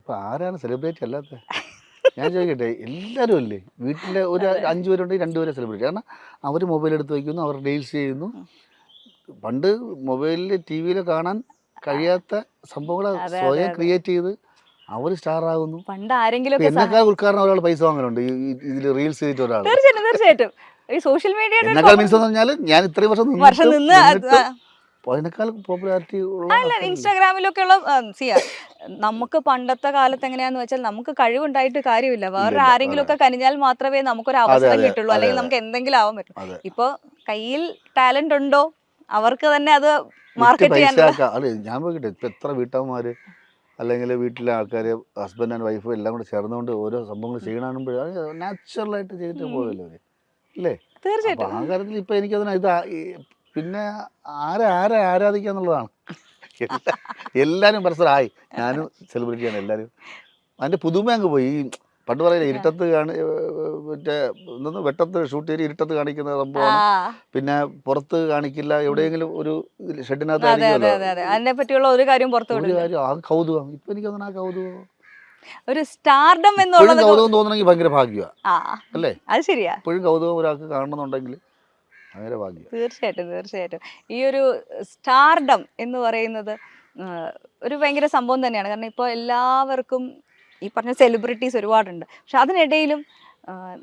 ഇപ്പം ആരാണ് സെലിബ്രിറ്റി അല്ലാത്ത? ഞാൻ ചോദിക്കട്ടെ, എല്ലാവരും അല്ലേ വീട്ടിൽ ഒരു 5 പേരുണ്ടെങ്കിൽ 2 പേരെ സെലിബ്രിറ്റി. കാരണം അവർ മൊബൈൽ എടുത്ത് വയ്ക്കുന്നു, അവർ ഡീൽസ് ചെയ്യുന്നു. പണ്ട് മൊബൈലിൽ ടി വിയിൽ കാണാൻ കഴിയാത്ത സംഭവങ്ങൾ സ്വയം ക്രിയേറ്റ് ചെയ്ത് അവർ സ്റ്റാർ ആകുന്നു. പണ്ട് ആരെങ്കിലും എന്നെക്കാൾ ഉദ്ഘാടനം ഒരാൾ പൈസ വാങ്ങലുണ്ട് ഇതിൽ റീൽസ് ചെയ്തിട്ട് ഒരാൾ. തീർച്ചയായിട്ടും ഈ സോഷ്യൽ മീഡിയ എന്നെക്കാൾ മീൻസ് എന്ന് പറഞ്ഞാൽ ഞാൻ ഇത്രയും വർഷം നിന്ന് അതിനേക്കാൾ പോപ്പുലാരിറ്റി ഉള്ള ഇൻസ്റ്റാഗ്രാമിലൊക്കെ ഉള്ള നമുക്ക് പണ്ടത്തെ കാലത്ത് എങ്ങനെയാന്ന് വെച്ചാൽ നമുക്ക് കഴിവുണ്ടായിട്ട് കാര്യമില്ല, വേറെ ആരെങ്കിലും ഒക്കെ കനിഞ്ഞാൽ മാത്രമേ നമുക്കൊരു അവസരം കിട്ടുള്ളൂ, അല്ലെങ്കിൽ നമുക്ക് എന്തെങ്കിലും ആവാൻ പറ്റും. ഇപ്പൊ കയ്യിൽ ടാലന്റ് ഉണ്ടോ അവർക്ക് തന്നെ അത് മാർക്കറ്റ് ചെയ്യാൻ. ഞാൻ പോയിട്ടെ ഇപ്പൊ എത്ര വീട്ടമ്മമാര് അല്ലെങ്കിൽ വീട്ടിലെ ആൾക്കാർ ഹസ്ബൻഡ് ആൻഡ് വൈഫ് എല്ലാം കൂടെ ചേർന്നുകൊണ്ട് ഓരോ സംഭവങ്ങൾ ചെയ്യണമെങ്കിൽ നാച്ചുറലായിട്ട് ചെയ്തിട്ട് പോയല്ലോ അവര് അല്ലേ? തീർച്ചയായിട്ടും ആ കാര്യത്തിൽ ഇപ്പൊ എനിക്കതിനാ ഇത് പിന്നെ ആരെ ആരാധിക്കാന്നുള്ളതാണ്. എല്ലാവരും പരസ്പരമായി ഞാനും സെലിബ്രിറ്റിയാണ് എല്ലാവരും. അതിൻ്റെ പുതുമ അങ്ങ് പോയി. ഈ പണ്ട് പറയില്ല ഇരുട്ടത്ത് മറ്റേ എന്തോന്ന് വെട്ടത്ത് ഷൂട്ട് ചെയ്ത് ഇരുട്ടത്ത് കാണിക്കുന്ന സംഭവമാണ്, പിന്നെ പുറത്ത് കാണിക്കില്ല, എവിടെയെങ്കിലും ഒരു ഷെഡിനകത്ത് അതിനെ പറ്റിയുള്ള ഒരു കാര്യം ആ കൗതുകം. ഇപ്പൊ എനിക്ക് തോന്നുന്നു ആ കൗതുകം ഒരു സ്റ്റാർഡം എന്നുള്ളത് കൗതുകം തോന്നണമെങ്കിൽ ഭയങ്കര ഭാഗ്യമാണ് അല്ലേ? അത് ശരിയാ. ഇപ്പോഴും കൗതുകം ഒരാൾക്ക് കാണണമെന്നുണ്ടെങ്കിൽ ഭയങ്കര ഭാഗ്യം. തീർച്ചയായിട്ടും ഈ ഒരു സ്റ്റാർഡം എന്ന് പറയുന്നത് ഒരു ഭയങ്കര സംഭവം തന്നെയാണ്. കാരണം ഇപ്പോൾ എല്ലാവർക്കും ഈ പറഞ്ഞ സെലിബ്രിറ്റീസ് ഒരുപാടുണ്ട്, പക്ഷെ അതിനിടയിലും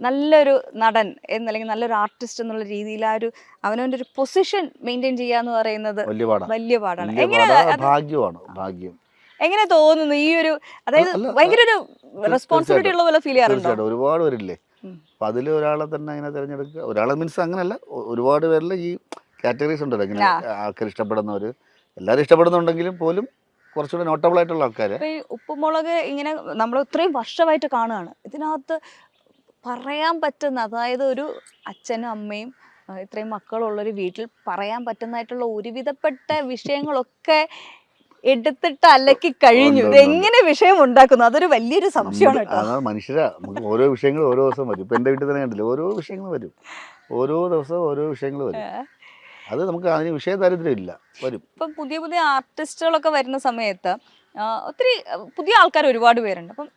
നല്ലൊരു നടൻ എന്നല്ലെങ്കിൽ നല്ലൊരു ആർട്ടിസ്റ്റ് എന്നുള്ള രീതിയിൽ ആ ഒരു അവനവൻ്റെ ഒരു പൊസിഷൻ മെയിൻറ്റെയിൻ ചെയ്യാന്ന് പറയുന്നത് വലിയ പാടാണ്. എങ്ങനെ തോന്നുന്നു ഈ ഒരു, അതായത് ഭയങ്കര ഒരു റെസ്പോൺസിബിലിറ്റി ഉള്ള പോലെ ഫീൽ ചെയ്യാറുണ്ടോ? ഒരുപാട് പേരില്ലേ, അപ്പം അതിൽ ഒരാളെ തന്നെ അങ്ങനെ തിരഞ്ഞെടുക്കുക. ഒരാളെ മീൻസ് അങ്ങനെയല്ല, ഒരുപാട് പേരിൽ ഈ കാറ്റഗറീസ് ഉണ്ടല്ലോ. ഇങ്ങനെ ആൾക്കാർ ഇഷ്ടപ്പെടുന്നവർ, എല്ലാവരും ഇഷ്ടപ്പെടുന്നുണ്ടെങ്കിലും പോലും കുറച്ചുകൂടെ നോട്ടബിൾ ആയിട്ടുള്ള ആൾക്കാർ. ഈ ഉപ്പുമുളക് ഇങ്ങനെ നമ്മൾ ഇത്രയും വർഷമായിട്ട് കാണുകയാണ്, ഇതിനകത്ത് പറയാൻ പറ്റുന്ന, അതായത് ഒരു അച്ഛനും അമ്മയും ഇത്രയും മക്കളുള്ളൊരു വീട്ടിൽ പറയാൻ പറ്റുന്നതായിട്ടുള്ള ഒരുവിധപ്പെട്ട വിഷയങ്ങളൊക്കെ എടുത്തിട്ട് അലക്കി കഴിഞ്ഞു. ഇതെങ്ങനെ വിഷയം ഉണ്ടാക്കുന്നു, അതൊരു വലിയൊരു സംശയമാണ് കേട്ടോ. മനുഷ്യരാ, നമുക്ക് ഓരോ വിഷയങ്ങൾ ഓരോ ദിവസം വരും. ഇപ്പം എൻ്റെ വീട്ടിൽ തന്നെ കണ്ടില്ല, ഓരോ വിഷയങ്ങൾ വരും, ഓരോ ദിവസവും ഓരോ വിഷയങ്ങൾ വരും. അത് നമുക്ക് അതിന് വിഷയ ദാരിദ്ര്യം ഇല്ല, വരും. ഇപ്പം പുതിയ പുതിയ ആർട്ടിസ്റ്റുകളൊക്കെ വരുന്ന സമയത്ത് ഒത്തിരി പുതിയ ആൾക്കാർ ഒരുപാട് പേരുണ്ട്. അപ്പം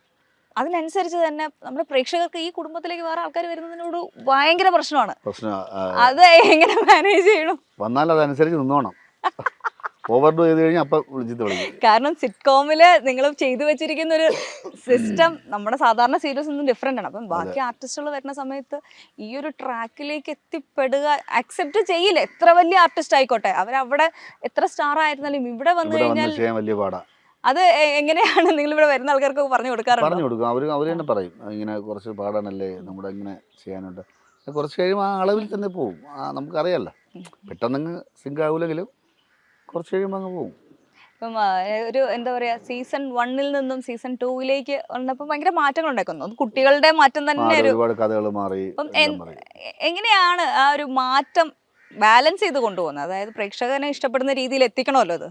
അതിനനുസരിച്ച് തന്നെ നമ്മുടെ പ്രേക്ഷകർക്ക് ഈ കുടുംബത്തിലേക്ക് വേറെ ആൾക്കാർ വരുന്നതിനോട് ഭയങ്കര പ്രശ്നമാണ്. അത് എങ്ങനെ മാനേജ് ചെയ്യണം? വന്നാൽ അതനുസരിച്ച് നിന്നോണം. ഓവർഡു ചെയ്ത് കഴിഞ്ഞാൽ അപ്പം വിളിച്ചിട്ട് വിളിക്കും. കാരണം സിറ്റ്കോമില് നിങ്ങൾ ചെയ്തു വെച്ചിരിക്കുന്ന ഒരു സിസ്റ്റം നമ്മുടെ സാധാരണ സീരീസ് ഒന്നും ഡിഫറെന്റ് ആണ്. അപ്പം ബാക്കി ആർട്ടിസ്റ്റുകൾ വരുന്ന സമയത്ത് ഈ ഒരു ട്രാക്കിലേക്ക് എത്തിപ്പെടുക അക്സെപ്റ്റ് ചെയ്യില്ല. എത്ര വലിയ ആർട്ടിസ്റ്റ് ആയിക്കോട്ടെ, അവരവിടെ എത്ര സ്റ്റാർ ആയിരുന്നാലും ഇവിടെ വന്നു കഴിഞ്ഞാൽ വലിയ പാടാ. അത് എങ്ങനെയാണ് നിങ്ങൾ ഇവിടെ വരുന്ന ആൾക്കാർക്ക് പറഞ്ഞു കൊടുക്കാറുണ്ട്? പറഞ്ഞു കൊടുക്കും. അവർ തന്നെ പറയും ഇങ്ങനെ കുറച്ച് പാടാനല്ലേ, നമ്മുടെ ഇങ്ങനെ ചെയ്യാനുണ്ട്. കുറച്ച് കഴിയുമ്പോൾ ആ അളവിൽ തന്നെ പോകും. നമുക്കറിയാമല്ലോ, പെട്ടെന്നങ്ങ് സിങ്ക് ആവില്ലെങ്കിലും കുറച്ച് കഴിയുമ്പോൾ അങ്ങ് പോകും. ഇപ്പം ഒരു എന്താ പറയുക, സീസൺ 1 നിന്നും സീസൺ 2 വന്നപ്പോൾ ഭയങ്കര മാറ്റങ്ങൾ ഉണ്ടാക്കുന്നു. കുട്ടികളുടെ മാറ്റം തന്നെ ഒരുപാട് കഥകൾ മാറി. എങ്ങനെയാണ് ആ ഒരു മാറ്റം ബാലൻസ് ചെയ്ത് കൊണ്ടുപോകുന്നത്? അതായത് പ്രേക്ഷകനെ ഇഷ്ടപ്പെടുന്ന രീതിയിൽ എത്തിക്കണമല്ലോ അത്.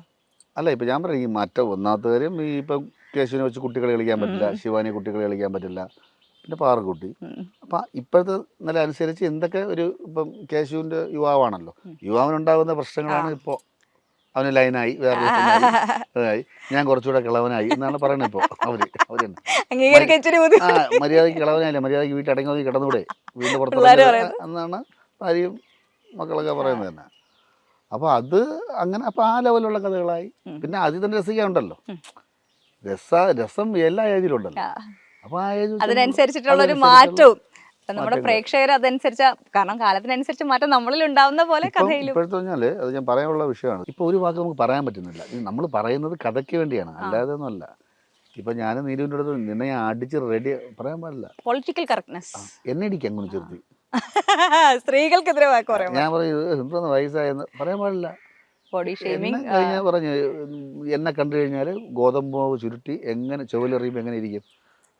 അല്ല, ഇപ്പം ഞാൻ പറയും ഈ മാറ്റം ഒന്നാമത്തെ കാര്യം, ഈ ഇപ്പം കേശുവിനെ വെച്ച് കുട്ടികളെ കളിക്കാൻ പറ്റില്ല, ശിവാനി കുട്ടികളെ കളിക്കാൻ പറ്റില്ല, പിന്നെ പാറക്കുട്ടി. അപ്പം ഇപ്പോഴത്തെ നില അനുസരിച്ച് എന്തൊക്കെ ഒരു ഇപ്പം കേശുവിൻ്റെ യുവാവാണല്ലോ, യുവാവിനുണ്ടാകുന്ന പ്രശ്നങ്ങളാണ് ഇപ്പോൾ അവന് ലൈനായി, വേറെ ലൈനായി, ഞാൻ കുറച്ചുകൂടെ കിളവനായി എന്നാണ് പറയുന്നത് ഇപ്പോൾ അവര്. മര്യാദയ്ക്ക് കിളവനായില്ല, മര്യാദയ്ക്ക് വീട്ടിൽ അടങ്ങി നോക്കി കിടന്നുകൂടെ, വീടിൻ്റെ പുറത്ത് എന്നാണ് ഭാര്യയും മക്കളൊക്കെ പറയുന്നത് തന്നെ. അപ്പോൾ അത് അങ്ങനെ, അപ്പോൾ ആ ലെവലുള്ള കഥകളായി. പിന്നെ അതിൽ തന്നെ രസിക്കാനുണ്ടല്ലോ, രസം എല്ലാ ഏജിലുണ്ടല്ലോ. അപ്പോൾ ആ ഏജ് അതിനനുസരിച്ചിട്ടുള്ള ഒരു മാറ്റവും നമ്മുടെ പ്രേക്ഷകർ അതനുസരിച്ച്, കാരണം കാലത്തിനനുസരിച്ച് മാറ്റം നമ്മളിൽ ഉണ്ടാവുന്ന പോലെ കഥയിലും. ഇപ്പോഴത്തെ പറഞ്ഞാൽ അത് ഞാൻ പറയാനുള്ള വിഷയമാണ്. ഇപ്പോൾ ഒരു വാക്ക് നമുക്ക് പറയാൻ പറ്റുന്നില്ല. നമ്മൾ പറയുന്നത് കഥയ്ക്ക് വേണ്ടിയാണ്, അല്ലാതെ ഒന്നുമല്ല. ഇപ്പം ഞാൻ നീരുവിൻ്റെ അടുത്ത് നിന്നെ അടിച്ച് റെഡി പറയാൻ പാടില്ല, പൊളിറ്റിക്കൽ കറക്റ്റ്നെസ്. എന്നെ ഇടിക്കാൻ അങ്ങനെ ചെറുത്തി സ്ത്രീകൾക്കെതിരെ വാക്ക് പറയാം. ഞാൻ പറയും എന്തോന്ന് വയസ്സായെന്ന് പറയാൻ പാടില്ല. കഴിഞ്ഞാൽ പറഞ്ഞു എന്നെ കണ്ടു കഴിഞ്ഞാൽ ഗോതമ്പ് മാവ് ചുരുട്ടി എങ്ങനെ ചുവലെറിയുമ്പോൾ എങ്ങനെ ഇരിക്കും,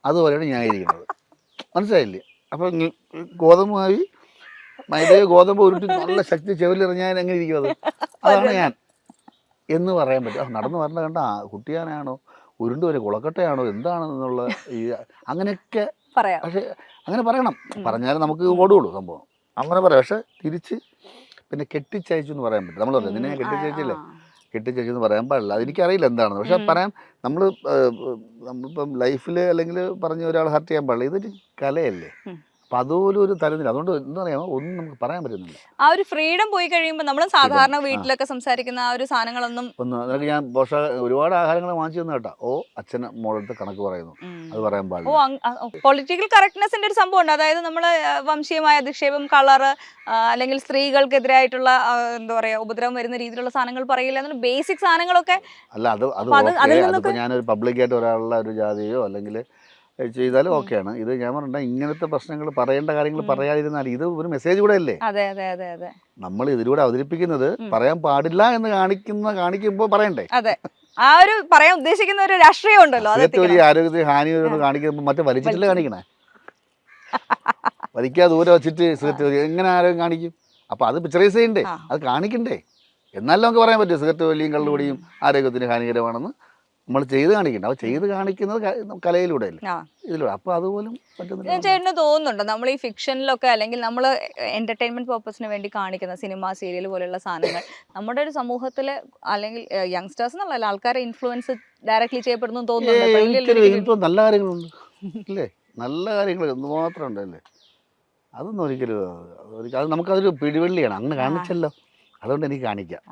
അതുപോലെയാണ് ഞാൻ ഇരിക്കുന്നത്. മനസ്സിലായില്ലേ? അപ്പം ഗോതമ്പ് മാവി മൈദയോ ഗോതമ്പ് ഉരുട്ടി നല്ല ശക്തി ചെവിലെറിഞ്ഞാൽ എങ്ങനെ ഇരിക്കും, അതാണ് ഞാൻ എന്ന് പറയാൻ പറ്റും. നടന്നു പറഞ്ഞ കണ്ട കുട്ടിയാനാണോ, ഉരുണ്ട് വരെ കുളക്കട്ടയാണോ, എന്താണെന്നുള്ള ഈ അങ്ങനെയൊക്കെ പറയാം. പക്ഷെ അങ്ങനെ പറയണം, പറഞ്ഞാലും നമുക്ക് ഓടുള്ളൂ സംഭവം. അങ്ങനെ പറയാം. പക്ഷെ തിരിച്ച് പിന്നെ കെട്ടിച്ചയച്ചു എന്ന് പറയാൻ പറ്റും. നമ്മൾ പറഞ്ഞു നിന്നെ കെട്ടിച്ചയച്ചില്ലേ, കെട്ടിച്ചെന്ന് പറയാൻ പാടില്ല. അതെനിക്കറിയില്ല എന്താണെന്ന്. പക്ഷെ പറയാം, നമ്മളിപ്പം ലൈഫിൽ അല്ലെങ്കിൽ പറഞ്ഞ ഒരാൾ ഹർട്ട് ചെയ്യാൻ പാടില്ല. ഇതൊരു കലയല്ലേ. അപ്പം അതുപോലും ഒരു തരുന്നില്ല. അതുകൊണ്ട് എന്താ പറയുക, ഒന്നും നമുക്ക് പറയാൻ പറ്റുന്നില്ല. ആ ഒരു ഫ്രീഡം പോയി കഴിയുമ്പോൾ നമ്മൾ സാധാരണ വീട്ടിലൊക്കെ സംസാരിക്കുന്ന ആ ഒരു സാധനങ്ങളൊന്നും നിനക്ക് ഞാൻ ഒരുപാട് ആഹാരങ്ങൾ വാങ്ങിച്ചു തന്നു കേട്ടോ. അച്ഛൻ മോളടുത്ത് കണക്ക് പറയുന്നു, അത് പറയാൻ പാടില്ല. പൊളിറ്റിക്കൽ കറക്റ്റ്നെസിന്റെ ഒരു സംഭവം ഉണ്ട്. അതായത് നമ്മൾ വംശീയമായ അധിക്ഷേപം, കളറ്, അല്ലെങ്കിൽ സ്ത്രീകൾക്കെതിരായിട്ടുള്ള എന്താ പറയാ ഉപദ്രവം വരുന്ന രീതിയിലുള്ള സാധനങ്ങൾ പറയില്ല എന്നുള്ള ബേസിക് സാധനങ്ങളൊക്കെ. അല്ല അതിപ്പോ ഞാനൊരു പബ്ലിക്കായിട്ട് ഒരാളുടെ ഒരു ജാതിയോ അല്ലെങ്കിൽ ചെയ്താലും ഓക്കെയാണ്. ഇത് ഞാൻ പറഞ്ഞ ഇങ്ങനത്തെ പ്രശ്നങ്ങൾ പറയേണ്ട കാര്യങ്ങൾ പറയാതിരുന്നാൽ ഇത് ഒരു മെസ്സേജ് കൂടെ അല്ലേ. നമ്മൾ ഇതിലൂടെ അവതരിപ്പിക്കുന്നത് പറയാൻ പാടില്ല എന്ന് കാണിക്കുമ്പോൾ പറയണ്ടേ. അതെ, ആ ഒരു പറയാൻ ഉദ്ദേശിക്കുന്ന ഒരു രാഷ്ട്രീയം ഉണ്ടല്ലോ. ആരോഗ്യത്തിന് ഹാനി കാണിക്കുമ്പോൾ മറ്റേ വലിച്ചിട്ടല്ലേ കാണിക്കണേ. വലിക്കാതെ ദൂരെ വെച്ചിട്ട് എങ്ങനെ ആരോഗ്യം കാണിക്കും? അപ്പൊ അത് പിക്ചറൈസ് ചെയ്യണ്ടേ, അത് കാണിക്കണ്ടേ. എന്നാലും നമുക്ക് പറയാൻ പറ്റും സിഗരറ്റ് വലിയും കള്ളുകൂടിയും ആരോഗ്യത്തിന് ഹാനികരമാണെന്ന് നമ്മൾ ചെയ്ത് കാണിക്കണ്ട. അവ ചെയ്ത് കാണിക്കുന്നത് കലയിലൂടെ അല്ലേ, ഇതിലൂടെ. അപ്പൊ അതുപോലും പറ്റുന്നില്ല. ചേട്ടന് തോന്നുന്നുണ്ടോ നമ്മൾ ഈ ഫിക്ഷനിലൊക്കെ അല്ലെങ്കിൽ നമ്മൾ എന്റർടൈൻമെന്റ് പർപ്പസിന് വേണ്ടി കാണിക്കുന്ന സിനിമ, സീരിയൽ പോലെയുള്ള സാധനങ്ങൾ നമ്മുടെ ഒരു സമൂഹത്തില് അല്ലെങ്കിൽ യങ്സ്റ്റേഴ്സ് എന്നുള്ള ആൾക്കാരെ ഇൻഫ്ലുവൻസ് ഡയറക്ട്ലി ചെയ്യപ്പെടുന്നു തോന്നുന്നുണ്ട്? നല്ല കാര്യങ്ങളുണ്ട് അല്ലേ, നല്ല കാര്യങ്ങൾ എന്തുമാത്രം ഉണ്ടല്ലേ. അതൊന്നും ഒരിക്കലും അത് നമുക്കതൊരു പിടിവള്ളിയാണ്. അങ്ങനെ കാണിച്ചല്ലോ, അതുകൊണ്ട് എനിക്ക് കാണിക്കാം.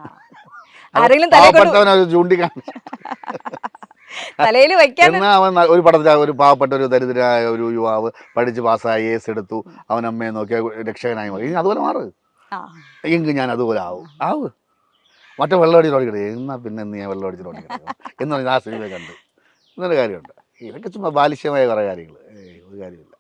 എന്നാ അവൻ ഒരു പടത്തിൽ ഒരു പാവപ്പെട്ട ഒരു ദരിദ്രനായ ഒരു യുവാവ് പഠിച്ച് പാസ്സായി AS എടുത്തു, അവൻ അമ്മയെ നോക്കിയ രക്ഷകനായി മാറി. അതുപോലെ മാറ്, എങ്കിൽ ഞാൻ അതുപോലെ ആവ്. മറ്റേ വെള്ളമടിച്ച് ഓടിക്കട്ടെ, എന്നാ പിന്നെ ഞാൻ വെള്ളമടിച്ച് ഓടിക്കട്ടെ എന്ന് പറഞ്ഞാൽ ആ സിനിമ കണ്ട് എന്നൊരു കാര്യമുണ്ട്. ഇതൊക്കെ ചുമ്മാ ബാലിശ്യമായ കുറേ കാര്യങ്ങൾ, ഒരു കാര്യമില്ല.